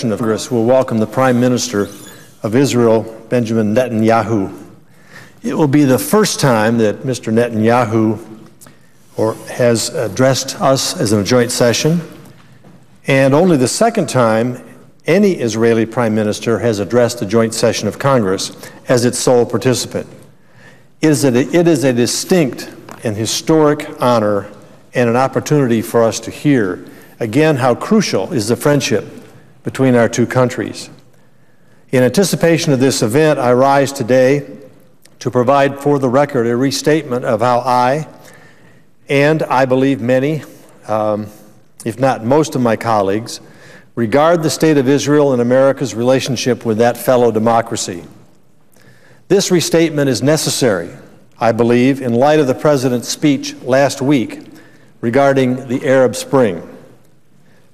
session of Congress will welcome the Prime Minister of Israel, Benjamin Netanyahu. It will be the first time that Mr. Netanyahu has addressed us as a joint session, and only the second time any Israeli Prime Minister has addressed a joint session of Congress as its sole participant. It is a distinct and historic honor and an opportunity for us to hear again how crucial is the friendship between our two countries. In anticipation of this event, I rise today to provide for the record a restatement of how I, and I believe many, if not most of my colleagues, regard the state of Israel and America's relationship with that fellow democracy. This restatement is necessary, I believe, in light of the President's speech last week regarding the Arab Spring.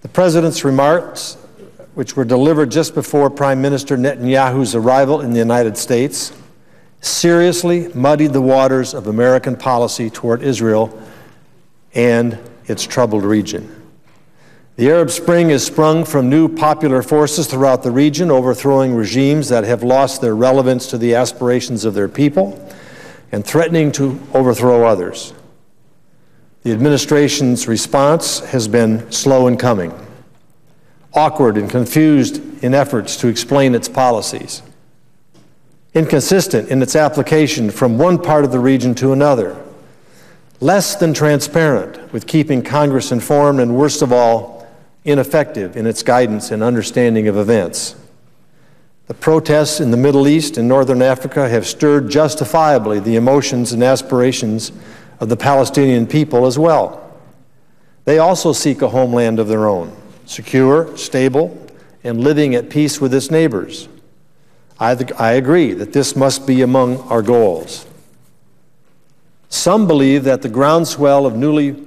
The President's remarks, which were delivered just before Prime Minister Netanyahu's arrival in the United States, seriously muddied the waters of American policy toward Israel and its troubled region. The Arab Spring has sprung from new popular forces throughout the region, overthrowing regimes that have lost their relevance to the aspirations of their people and threatening to overthrow others. The administration's response has been slow in coming, awkward and confused in efforts to explain its policies, inconsistent in its application from one part of the region to another, less than transparent with keeping Congress informed, and worst of all, ineffective in its guidance and understanding of events. The protests in the Middle East and Northern Africa have stirred justifiably the emotions and aspirations of the Palestinian people as well. They also seek a homeland of their own, secure, stable, and living at peace with its neighbors. I agree that this must be among our goals. Some believe that the groundswell of newly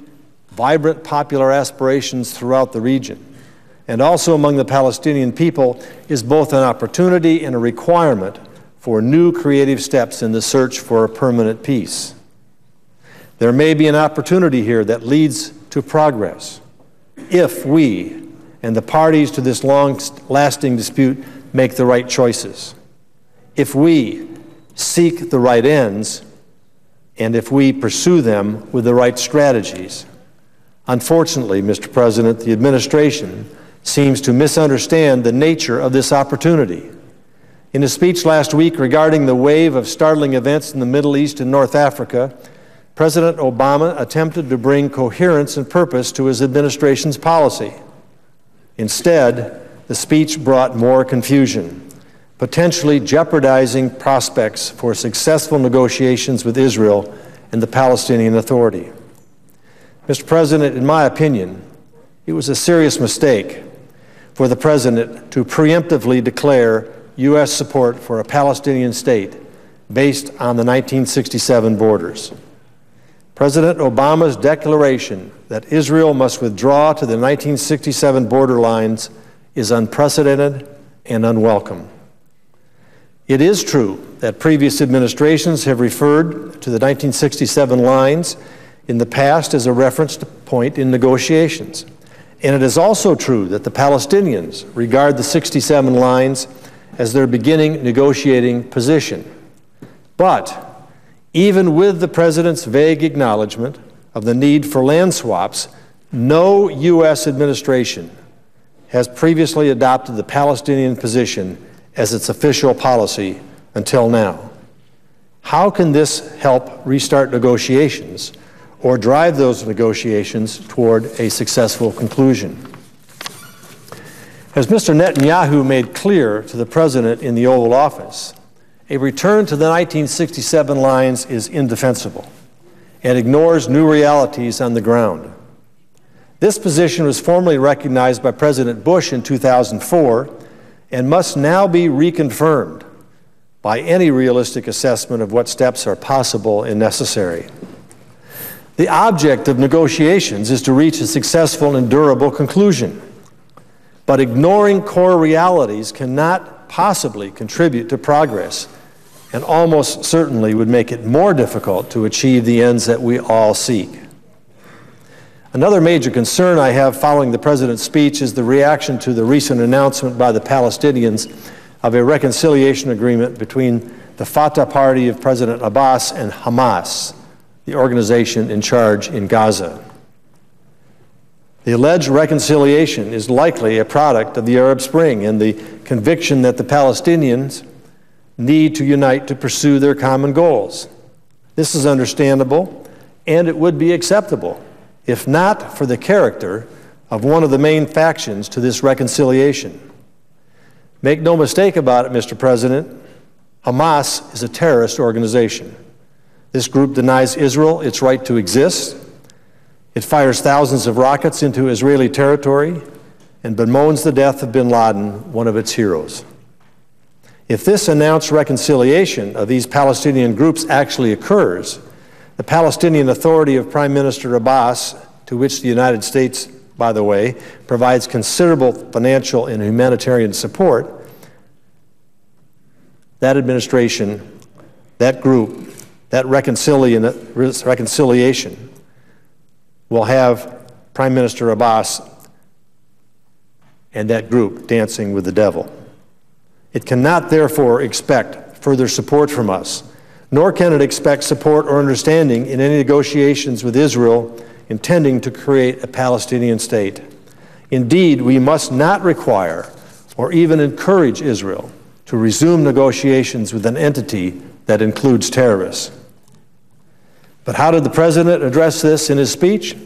vibrant popular aspirations throughout the region, and also among the Palestinian people, is both an opportunity and a requirement for new creative steps in the search for a permanent peace. There may be an opportunity here that leads to progress if we and the parties to this long-lasting dispute make the right choices, if we seek the right ends, and if we pursue them with the right strategies. Unfortunately, Mr. President, the administration seems to misunderstand the nature of this opportunity. In a speech last week regarding the wave of startling events in the Middle East and North Africa, President Obama attempted to bring coherence and purpose to his administration's policy. Instead, the speech brought more confusion, potentially jeopardizing prospects for successful negotiations with Israel and the Palestinian Authority. Mr. President, in my opinion, it was a serious mistake for the President to preemptively declare U.S. support for a Palestinian state based on the 1967 borders. President Obama's declaration that Israel must withdraw to the 1967 border lines is unprecedented and unwelcome. It is true that previous administrations have referred to the 1967 lines in the past as a reference point in negotiations. And it is also true that the Palestinians regard the 67 lines as their beginning negotiating position. But even with the President's vague acknowledgement of the need for land swaps, no U.S. administration has previously adopted the Palestinian position as its official policy until now. How can this help restart negotiations or drive those negotiations toward a successful conclusion? As Mr. Netanyahu made clear to the President in the Oval Office, a return to the 1967 lines is indefensible and ignores new realities on the ground. This position was formally recognized by President Bush in 2004 and must now be reconfirmed by any realistic assessment of what steps are possible and necessary. The object of negotiations is to reach a successful and durable conclusion, but ignoring core realities cannot possibly contribute to progress and almost certainly would make it more difficult to achieve the ends that we all seek. Another major concern I have following the President's speech is the reaction to the recent announcement by the Palestinians of a reconciliation agreement between the Fatah party of President Abbas and Hamas, the organization in charge in Gaza. The alleged reconciliation is likely a product of the Arab Spring and the conviction that the Palestinians need to unite to pursue their common goals. This is understandable, and it would be acceptable, if not for the character of one of the main factions to this reconciliation. Make no mistake about it, Mr. President, Hamas is a terrorist organization. This group denies Israel its right to exist. It fires thousands of rockets into Israeli territory and bemoans the death of bin Laden, one of its heroes. If this announced reconciliation of these Palestinian groups actually occurs, the Palestinian Authority of Prime Minister Abbas, to which the United States, by the way, provides considerable financial and humanitarian support, that administration, that group, that reconciliation will have Prime Minister Abbas and that group dancing with the devil. It cannot, therefore, expect further support from us, nor can it expect support or understanding in any negotiations with Israel intending to create a Palestinian state. Indeed, we must not require or even encourage Israel to resume negotiations with an entity that includes terrorists. But how did the President address this in his speech?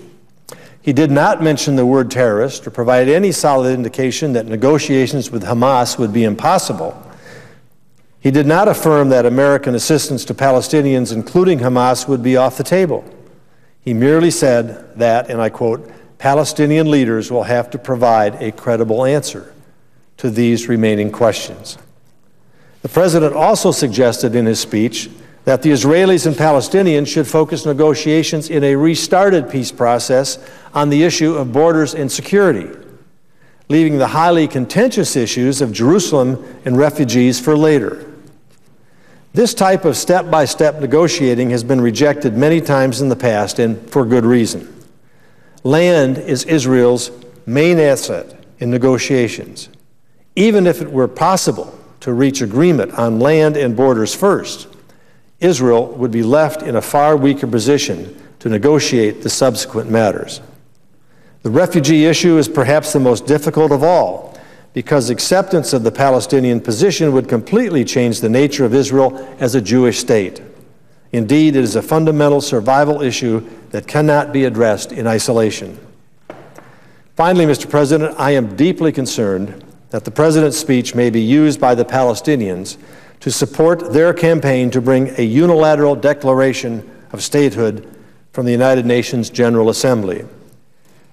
He did not mention the word terrorist or provide any solid indication that negotiations with Hamas would be impossible. He did not affirm that American assistance to Palestinians, including Hamas, would be off the table. He merely said that, and I quote, Palestinian leaders will have to provide a credible answer to these remaining questions. The President also suggested in his speech that the Israelis and Palestinians should focus negotiations in a restarted peace process on the issue of borders and security, leaving the highly contentious issues of Jerusalem and refugees for later. This type of step-by-step negotiating has been rejected many times in the past, and for good reason. Land is Israel's main asset in negotiations. Even if it were possible to reach agreement on land and borders first, Israel would be left in a far weaker position to negotiate the subsequent matters. The refugee issue is perhaps the most difficult of all, because acceptance of the Palestinian position would completely change the nature of Israel as a Jewish state. Indeed, it is a fundamental survival issue that cannot be addressed in isolation. Finally, Mr. President, I am deeply concerned that the President's speech may be used by the Palestinians to support their campaign to bring a unilateral declaration of statehood from the United Nations General Assembly.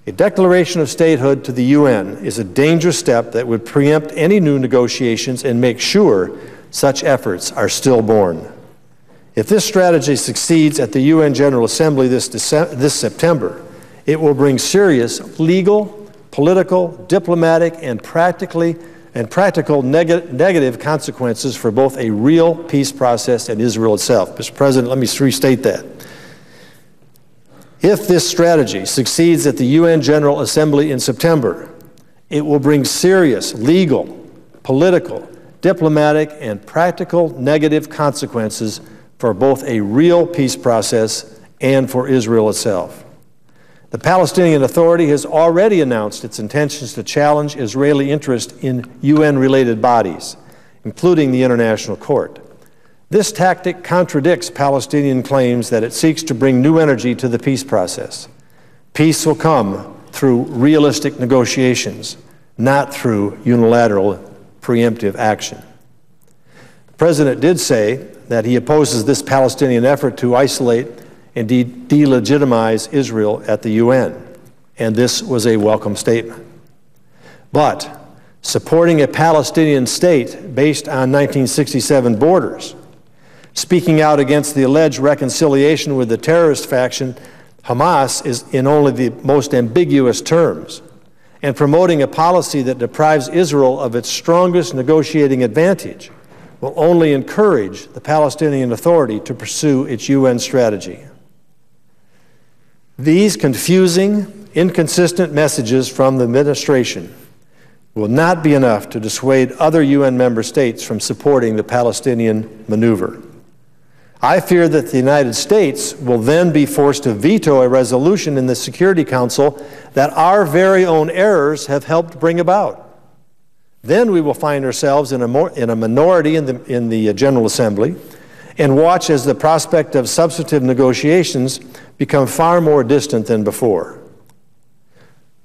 A declaration of statehood to the UN is a dangerous step that would preempt any new negotiations and make sure such efforts are stillborn. If this strategy succeeds at the UN General Assembly this September, it will bring serious legal, political, diplomatic, and practical negative consequences for both a real peace process and Israel itself. Mr. President, let me restate that. If this strategy succeeds at the UN General Assembly in September, it will bring serious legal, political, diplomatic, and practical negative consequences for both a real peace process and for Israel itself. The Palestinian Authority has already announced its intentions to challenge Israeli interest in UN-related bodies, including the International Court. This tactic contradicts Palestinian claims that it seeks to bring new energy to the peace process. Peace will come through realistic negotiations, not through unilateral preemptive action. The President did say that he opposes this Palestinian effort to isolate and delegitimize Israel at the UN, and this was a welcome statement. But supporting a Palestinian state based on 1967 borders, speaking out against the alleged reconciliation with the terrorist faction Hamas is in only the most ambiguous terms, and promoting a policy that deprives Israel of its strongest negotiating advantage will only encourage the Palestinian Authority to pursue its UN strategy. These confusing inconsistent messages from the administration will not be enough to dissuade other UN member states from supporting the Palestinian maneuver. I fear that the United States will then be forced to veto a resolution in the Security Council that our very own errors have helped bring about. Then we will find ourselves in a minority in the General Assembly and watch as the prospect of substantive negotiations become far more distant than before.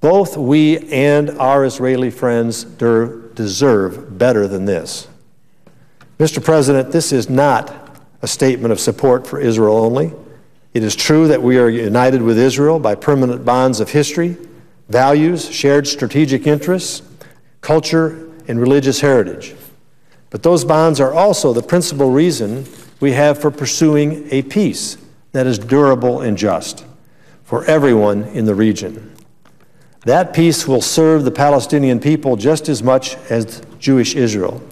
Both we and our Israeli friends deserve better than this. Mr. President, this is not a statement of support for Israel only. It is true that we are united with Israel by permanent bonds of history, values, shared strategic interests, culture, and religious heritage. But those bonds are also the principal reason we have for pursuing a peace that is durable and just for everyone in the region. That peace will serve the Palestinian people just as much as Jewish Israel.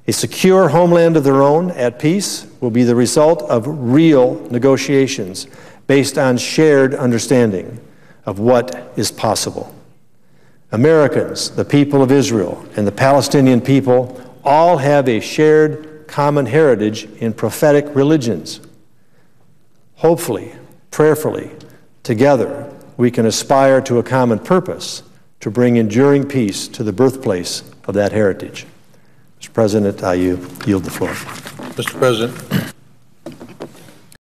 A secure homeland of their own at peace will be the result of real negotiations based on shared understanding of what is possible. Americans, the people of Israel, and the Palestinian people all have a shared common heritage in prophetic religions. Hopefully, prayerfully, together, we can aspire to a common purpose to bring enduring peace to the birthplace of that heritage. Mr. President, I yield the floor. Mr. President.